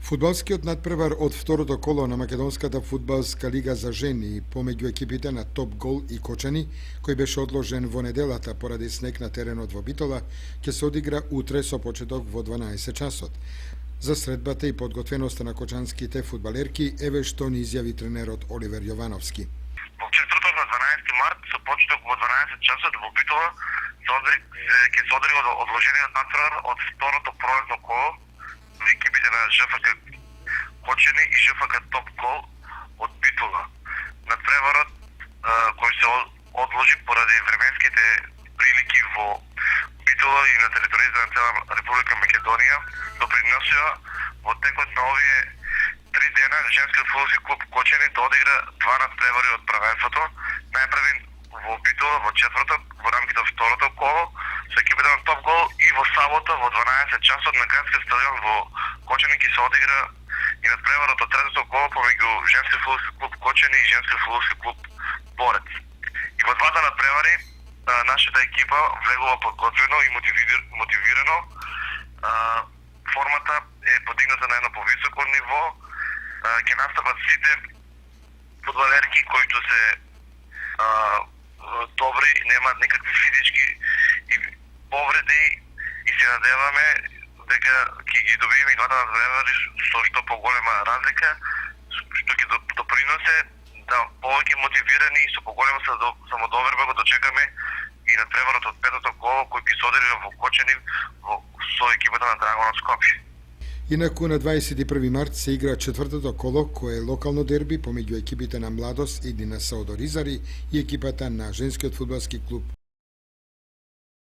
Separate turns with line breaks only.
Фудбалскиот надпревар од второто коло на Македонската фудбалска лига за жени помеѓу екипите на Топ Гол и Кочани, кој беше одложен во неделата поради снег на теренот во Битола, ќе се одигра утре со почеток во 12 часот. За средбата и подготвеноста на кочанските фудбалерки еве што ни изјави тренерот Оливер Јовановски.
Во четврток на 12 март со почеток во 12 часот во Битола ќе се одигра одложениот надпревар од второто пролетно коло на екипите на ЖФК Кочани и ЖФК Топ Гол од Битола. Надпреварот кој се одложи поради временските прилики во Битола и на територијата на цела Република Македонија допринесува во текот на овие 3 дена женскиот фудбалски клуб Кочани да одигра два надпревари од првенството, најпрвен во Битола во четврток во рамките од второто коло со екипите на Топ Гол и во сабота во 12 часот на градскиот стадион во Кочани ќе се одигра и надпреварот од третото коло помеѓу женски фудбалски клуб Кочани и женски фудбалски клуб Борец. И во двата надпревари нашата екипа влегува подготвено и мотивирано. Формата е подигната на едно повисоко ниво. Ќе настапат сите фудбалерки кои се добри, немаат никакви физички и повреди и се надеваме дека ќе ги добиеме и двата надпревари со што поголема разлика, што ќе доприносе да повеќе мотивирани и со поголема самодоверба го дочекаме и надпреварот од петото коло кој ќе се одигра во Кочани со екипата на Драгонот Скопје.
Инаку на 21 март се игра четвртото коло, кое е локално дерби помеѓу екипите на Младост и Динасао Ризари и екипата на женскиот фудбалски клуб